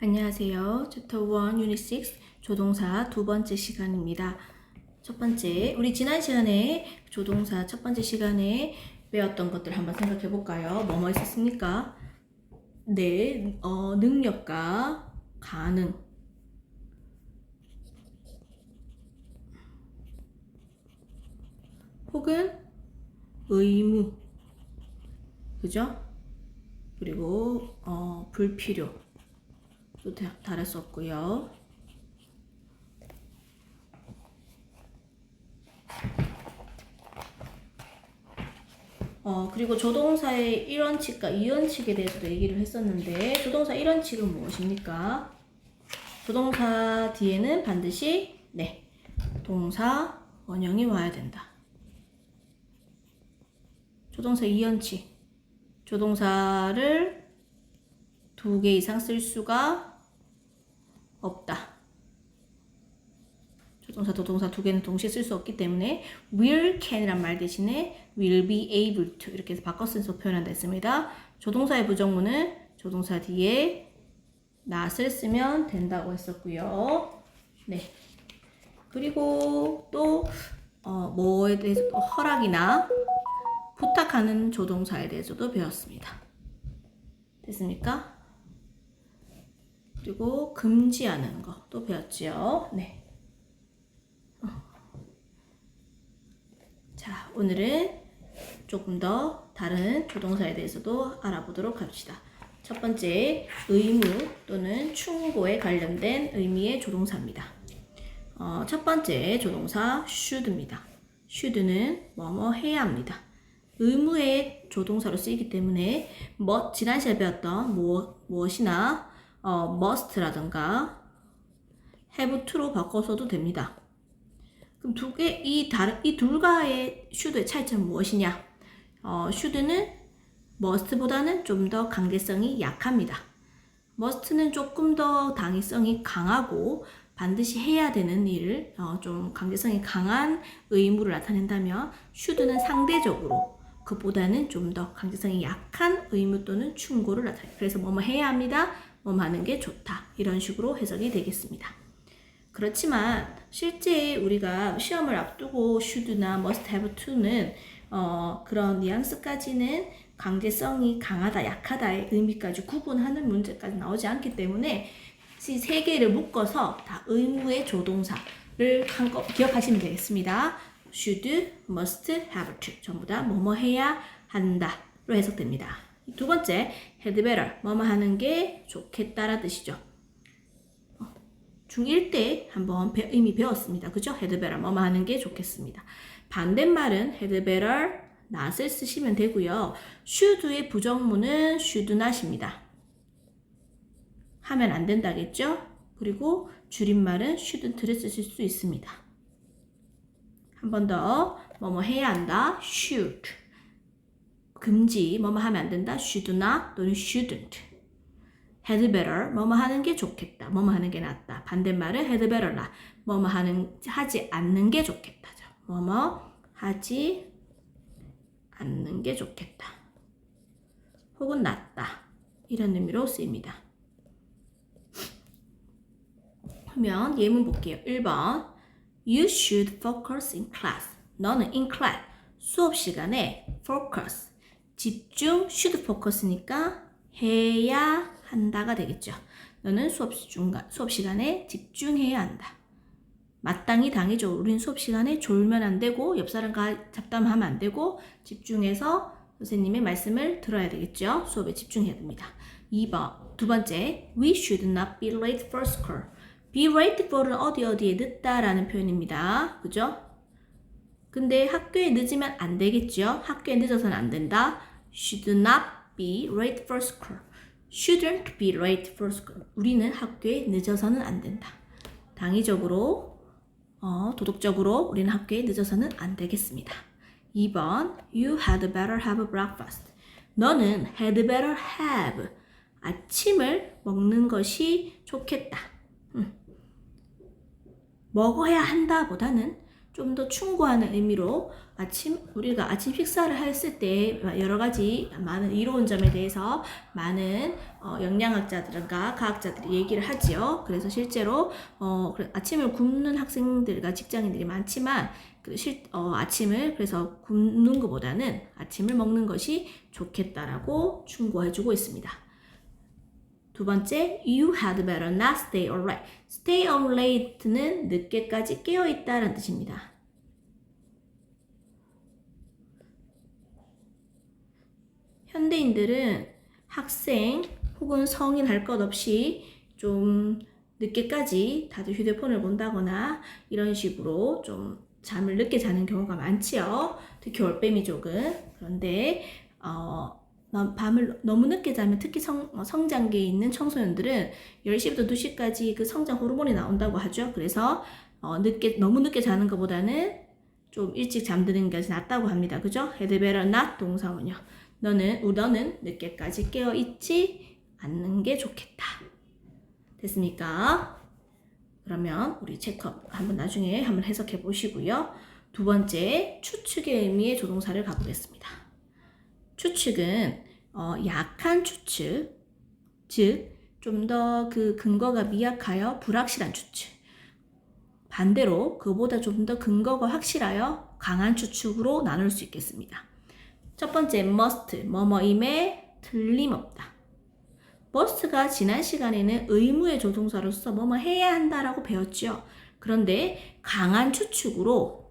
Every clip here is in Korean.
안녕하세요. 챕터 1 유닛 6 조동사 두 번째 시간입니다. 첫 번째, 우리 지난 시간에 조동사 첫 번째 시간에 배웠던 것들 한번 생각해 볼까요? 뭐뭐 있었습니까? 네, 능력과 가능, 혹은 의무, 그죠? 그리고 불필요 또 다를 수 없고요. 그리고 조동사의 1원칙과 2원칙에 대해서도 얘기를 했었는데, 조동사 1원칙은 무엇입니까? 조동사 뒤에는 반드시 동사 원형이 와야 된다. 조동사 2원칙, 조동사를 2개 이상 쓸 수가 없다. 조동사, 조동사 2개는 동시에 쓸 수 없기 때문에 will, can이란 말 대신에 will be able to 이렇게 해서 바꿔 써서 표현한다 했습니다. 조동사의 부정문은 조동사 뒤에 not을 쓰면 된다고 했었고요. 네. 그리고 또 뭐에 대해서 허락이나 부탁하는 조동사에 대해서도 배웠습니다. 됐습니까? 그리고 금지하는 것도 배웠지요. 네. 자, 오늘은 조금 더 다른 조동사에 대해서도 알아보도록 합시다. 첫 번째, 의무 또는 충고에 관련된 의미의 조동사입니다. 첫 번째 조동사 should입니다. should는 뭐뭐 해야 합니다. 의무의 조동사로 쓰이기 때문에 지난 시간에 배웠던 무엇이나 must라든가 have to로 바꿔서도 됩니다. 그럼 이 둘과의 should의 차이점은 무엇이냐? should는 must보다는 좀 더 강제성이 약합니다. must는 조금 더 당위성이 강하고 반드시 해야 되는 일을 좀 강제성이 강한 의무를 나타낸다면 should는 상대적으로 그보다는 좀 더 강제성이 약한 의무 또는 충고를 나타내요. 그래서 뭐뭐 해야 합니다. 뭐뭐 하는 게 좋다. 이런 식으로 해석이 되겠습니다. 그렇지만 실제 우리가 시험을 앞두고 should나 must have to는 그런 뉘앙스까지는 강제성이 강하다, 약하다의 의미까지 구분하는 문제까지 나오지 않기 때문에 이 세 개를 묶어서 다 의무의 조동사를 한 거 기억하시면 되겠습니다. should, must, have to 전부 다 뭐뭐 해야 한다로 해석됩니다. 두 번째, had better 뭐뭐 하는 게 좋겠다라는 뜻이죠. 중1 때 한번 이미 배웠습니다. 그죠? had better 뭐뭐 하는 게 좋겠습니다. 반대말은 had better not을 쓰시면 되고요. should의 부정문은 should not입니다. 하면 안 된다겠죠? 그리고 줄임말은 shouldn't를 쓰실 수 있습니다. 한 번 더 뭐뭐 해야 한다 should 금지 뭐뭐 하면 안 된다 should not 또는 shouldn't had better 뭐뭐 하는 게 좋겠다 뭐뭐 하는 게 낫다. 반대말은 had better not 뭐뭐 하지 않는 게 좋겠다죠. 뭐뭐 하지 않는 게 좋겠다 혹은 낫다 이런 의미로 쓰입니다. 그러면 예문 볼게요. 1번 You should focus in class. 너는 in class 수업 시간에 focus 집중 should focus니까 해야 한다가 되겠죠. 너는 수업 시간에 집중해야 한다. 마땅히 당이죠. 우린 수업 시간에 졸면 안 되고 옆 사람과 잡담하면 안 되고 집중해서 선생님의 말씀을 들어야 되겠죠. 수업에 집중해야 됩니다. 2번 두 번째 We should not be late for school. be late for는 어디에 늦다라는 표현입니다. 그죠? 근데 학교에 늦으면 안 되겠죠? 학교에 늦어서는 안 된다. should not be late for school. shouldn't be late for school. 우리는 학교에 늦어서는 안 된다. 당위적으로, 도덕적으로 우리는 학교에 늦어서는 안 되겠습니다. 2번 You had better have breakfast. 너는 had better have 아침을 먹는 것이 좋겠다. 먹어야 한다 보다는 좀 더 충고하는 의미로 우리가 아침 식사를 했을 때 여러 가지 많은 이로운 점에 대해서 많은 영양학자들과 과학자들이 얘기를 하지요. 그래서 실제로 아침을 굶는 학생들과 직장인들이 많지만 아침을 그래서 굶는 것보다는 아침을 먹는 것이 좋겠다라고 충고해주고 있습니다. 두 번째, you had better not stay up late. stay up late는 늦게까지 깨어있다라는 뜻입니다. 현대인들은 학생 혹은 성인 할 것 없이 좀 늦게까지 다들 휴대폰을 본다거나 이런 식으로 좀 잠을 늦게 자는 경우가 많지요. 특히 올빼미족은. 그런데 밤을 너무 늦게 자면 특히 성장기에 있는 청소년들은 10시부터 2시까지 그 성장 호르몬이 나온다고 하죠. 그래서 너무 늦게 자는 것보다는 좀 일찍 잠드는 것이 낫다고 합니다. 그죠? had better not 동사원요. 너는 늦게까지 깨어있지 않는 게 좋겠다. 됐습니까? 그러면 우리 체크업 한번 나중에 한번 해석해 보시고요. 두 번째, 추측의 의미의 조동사를 가보겠습니다. 추측은 약한 추측, 즉 좀 더 그 근거가 미약하여 불확실한 추측. 반대로 그보다 좀 더 근거가 확실하여 강한 추측으로 나눌 수 있겠습니다. 첫 번째, must, 뭐뭐임에 틀림없다. must가 지난 시간에는 의무의 조동사로서 뭐뭐 해야 한다라고 배웠죠. 그런데 강한 추측으로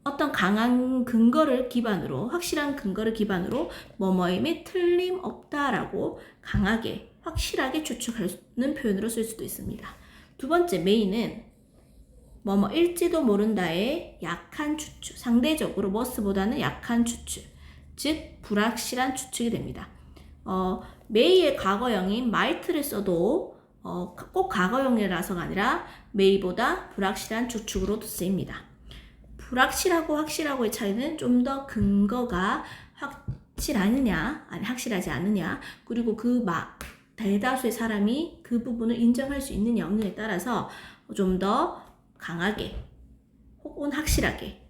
어떤 강한 근거를 기반으로, 확실한 근거를 기반으로 뭐뭐임에 틀림없다라고 강하게, 확실하게 추측하는 표현으로 쓸 수도 있습니다. 두 번째, may는 뭐뭐일지도 모른다의 약한 추측, 상대적으로 must보다는 약한 추측, 즉 불확실한 추측이 됩니다. may의 과거형인 might를 써도 꼭 과거형이라서가 아니라 may보다 불확실한 추측으로도 쓰입니다. 불확실하고 확실하고의 차이는 좀 더 근거가 확실하느냐, 아니 확실하지 않느냐, 그리고 대다수의 사람이 그 부분을 인정할 수 있느냐 없느냐에 따라서 좀 더 강하게 혹은 확실하게,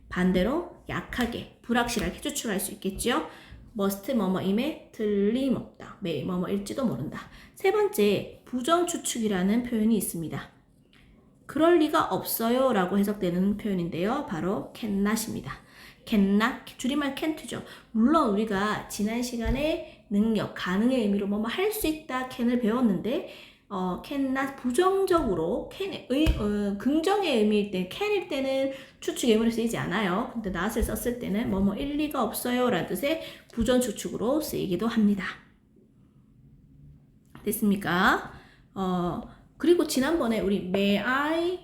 반대로 약하게, 불확실하게 추측할 수 있겠죠. must 뭐뭐임에 틀림없다. may 뭐뭐일지도 모른다. 세 번째, 부정추측이라는 표현이 있습니다. 그럴 리가 없어요 라고 해석되는 표현인데요. 바로 cannot입니다. cannot, 줄임말 can't죠. 물론 우리가 지난 시간에 능력, 가능의 의미로 뭐뭐 할 수 있다 can을 배웠는데 cannot 부정적으로 긍정의 의미일 때 can일 때는 추측 예문에 쓰이지 않아요. 근데 not을 썼을 때는 뭐뭐 일리가 없어요 라는 뜻의 부정 추측으로 쓰이기도 합니다. 됐습니까? 그리고 지난번에 우리 may I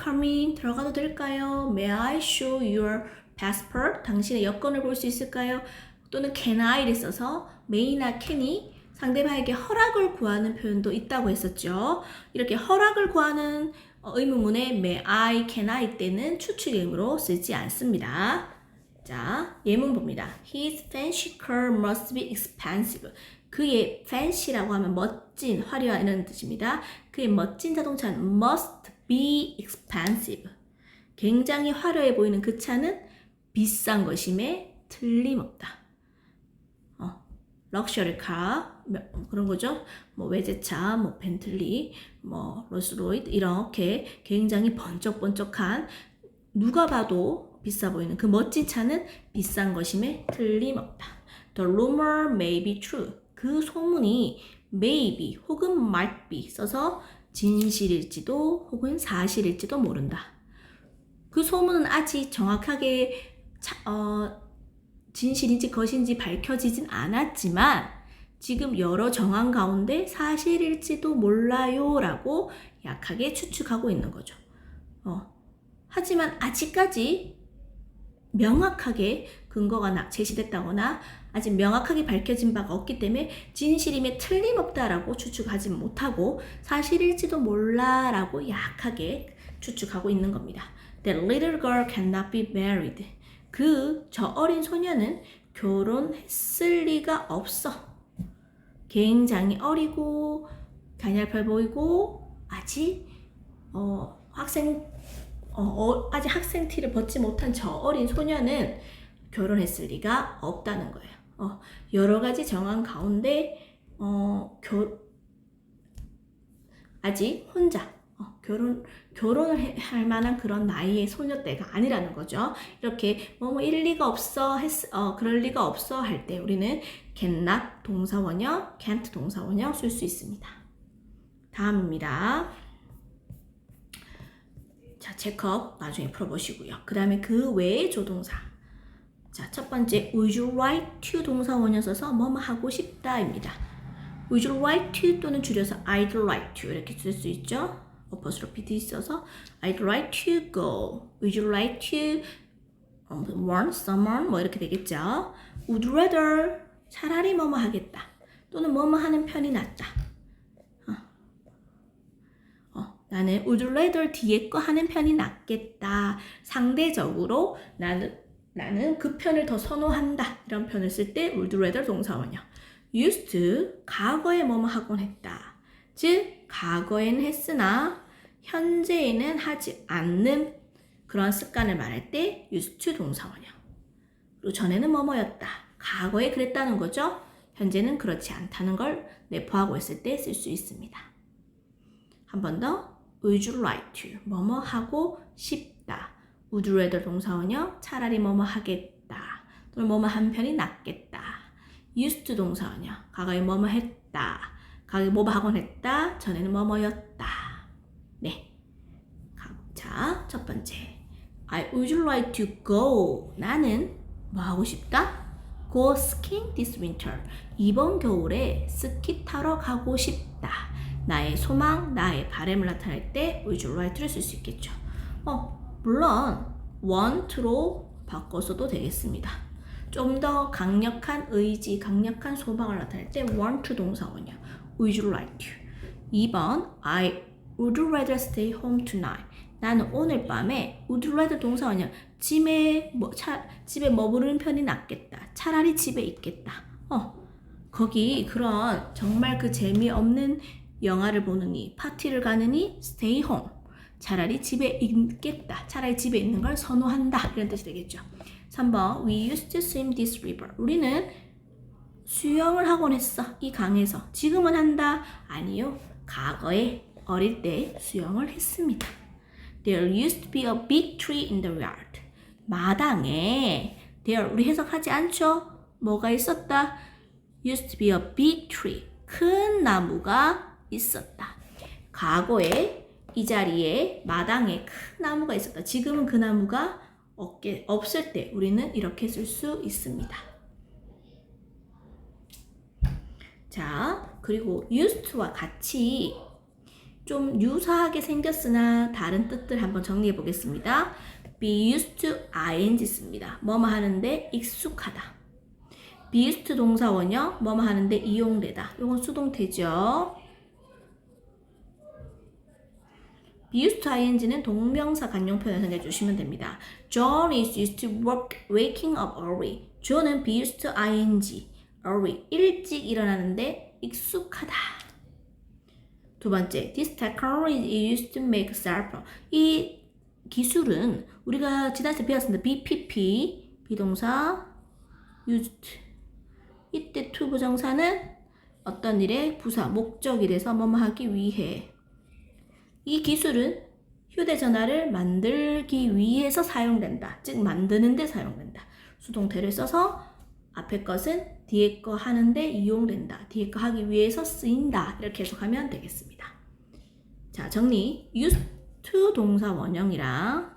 come in 들어가도 될까요? May I show your passport? 당신의 여권을 볼 수 있을까요? 또는 can I를 써서 may나 can이 상대방에게 허락을 구하는 표현도 있다고 했었죠. 이렇게 허락을 구하는 의문문에 may I, can I 때는 추측의 의미로 쓰지 않습니다. 자, 예문 봅니다. His fancy car must be expensive. 그의 fancy라고 하면 멋진, 화려한 이런 뜻입니다. 그의 멋진 자동차는 must be expensive. 굉장히 화려해 보이는 그 차는 비싼 것임에 틀림없다. 럭셔리 카 그런 거죠. 뭐 외제차, 뭐 벤틀리, 뭐 롤스로이스 이렇게 굉장히 번쩍번쩍한 누가 봐도 비싸 보이는 그 멋진 차는 비싼 것임에 틀림없다. The rumor may be true. 그 소문이 may be 혹은 might be 써서 진실일지도 혹은 사실일지도 모른다. 그 소문은 아직 정확하게 진실인지 거짓인지 밝혀지진 않았지만 지금 여러 정황 가운데 사실일지도 몰라요 라고 약하게 추측하고 있는 거죠. 하지만 아직까지 명확하게 근거가 제시됐다거나 아직 명확하게 밝혀진 바가 없기 때문에 진실임에 틀림없다라고 추측하지 못하고 사실일지도 몰라라고 약하게 추측하고 있는 겁니다. That little girl cannot be married. 저 어린 소녀는 결혼했을 리가 없어. 굉장히 어리고 가냘파 보이고 아직 아직 학생 티를 벗지 못한 저 어린 소녀는 결혼했을 리가 없다는 거예요. 여러 가지 정황 가운데 아직 혼자 결혼을 할 만한 그런 나이의 소녀 때가 아니라는 거죠. 이렇게 이럴 리가 없어 그럴 리가 없어 할 때 우리는 cannot 동사원형, can't 동사원형 쓸 수 있습니다. 다음입니다. 자, 체크업 나중에 풀어보시고요. 그 다음에 그 외의 조동사. 자, 첫 번째 would you like to 동사원형 써서 뭐뭐 하고 싶다입니다. would you like to 또는 줄여서 I'd like to 이렇게 쓸 수 있죠. 어퍼스로피 D 써서 I'd like to go. would you like to want someone 뭐 이렇게 되겠죠. would rather 차라리 뭐뭐 하겠다. 또는 뭐뭐 하는 편이 낫다. 나는 would rather 뒤에 거 하는 편이 낫겠다. 상대적으로 나는 그 편을 더 선호한다. 이런 편을 쓸 때 would rather 동사원형. used to 과거에 뭐뭐 하곤 했다. 즉 과거에는 했으나 현재에는 하지 않는 그런 습관을 말할 때 used to 동사원형. 그리고 전에는 뭐뭐였다. 과거에 그랬다는 거죠. 현재는 그렇지 않다는 걸 내포하고 있을 때 쓸 수 있습니다. 한 번 더. would you like to 뭐뭐 하고 싶다. would rather 동사원형 차라리 뭐뭐 하겠다. 또는 뭐뭐 한 편이 낫겠다. used to 동사원형 과거에 뭐뭐 했다. 과거에 뭐뭐 하곤 했다. 전에는 뭐뭐였다. 네. 자, 첫 번째. would you like to go? 나는 뭐 하고 싶다? go skiing this winter. 이번 겨울에 스키 타러 가고 싶다. 나의 소망, 나의 바람을 나타낼 때 would you like to를 쓸 수 있겠죠. 물론 want로 바꿔서도 되겠습니다. 좀 더 강력한 의지, 강력한 소망을 나타낼 때 want to 동사원이요. would you like to. 2번 I would rather stay home tonight. 나는 오늘 밤에 would rather 동사원이요. 집에 머무르는 편이 낫겠다. 차라리 집에 있겠다. 거기 그런 정말 그 재미없는 영화를 보느니 파티를 가느니 stay home. 차라리 집에 있겠다. 차라리 집에 있는 걸 선호한다. 이런 뜻이 되겠죠. 3번 We used to swim this river. 우리는 수영을 하곤 했어. 이 강에서. 지금은 한다? 아니요. 과거에 어릴 때 수영을 했습니다. There used to be a big tree in the yard. 마당에 there 우리 해석하지 않죠? 뭐가 있었다? Used to be a big tree. 큰 나무가 있었다. 과거에 이 자리에 마당에 큰 나무가 있었다. 지금은 그 나무가 없을 때 우리는 이렇게 쓸 수 있습니다. 자, 그리고 used to와 같이 좀 유사하게 생겼으나 다른 뜻들 한번 정리해 보겠습니다. be used to ing 씁니다. 뭐뭐 하는데 익숙하다. be used to 동사원형 뭐뭐 하는데 이용되다. 이건 수동태죠. be used to ing는 동명사 관용 표현을 해주시면 됩니다. John is used to waking up early. John은 be used to ing, early, 일찍 일어나는데 익숙하다. 두 번째, this technology is used to make cell phone. 이 기술은 우리가 지난주에 배웠습니다. BPP, 비동사, used. 이때 to 부정사는 어떤 일의 부사, 목적이 돼서 뭐뭐 하기 위해. 이 기술은 휴대전화를 만들기 위해서 사용된다. 즉 만드는 데 사용된다. 수동태를 써서 앞에 것은 뒤에 거 하는데 이용된다. 뒤에 거 하기 위해서 쓰인다. 이렇게 해석하면 되겠습니다. 자, 정리. used to 동사 원형이랑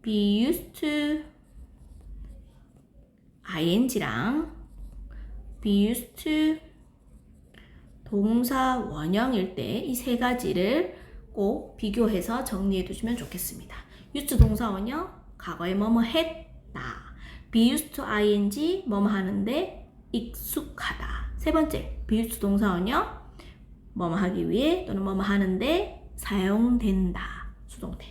be used to ing랑 be used to 동사 원형일 때 이 세 가지를 꼭 비교해서 정리해 두시면 좋겠습니다. used 동사 원형, 과거에 뭐뭐 했다. be used to ing, 뭐뭐 하는데 익숙하다. 세 번째, be used 동사 원형, 뭐뭐 하기 위해 또는 뭐뭐 하는데 사용된다. 수동태.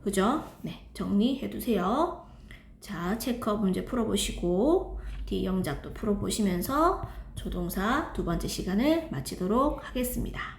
그죠? 네, 정리해 두세요. 자, 체크업 문제 풀어보시고 뒤 영작도 풀어보시면서 조동사 두 번째 시간을 마치도록 하겠습니다.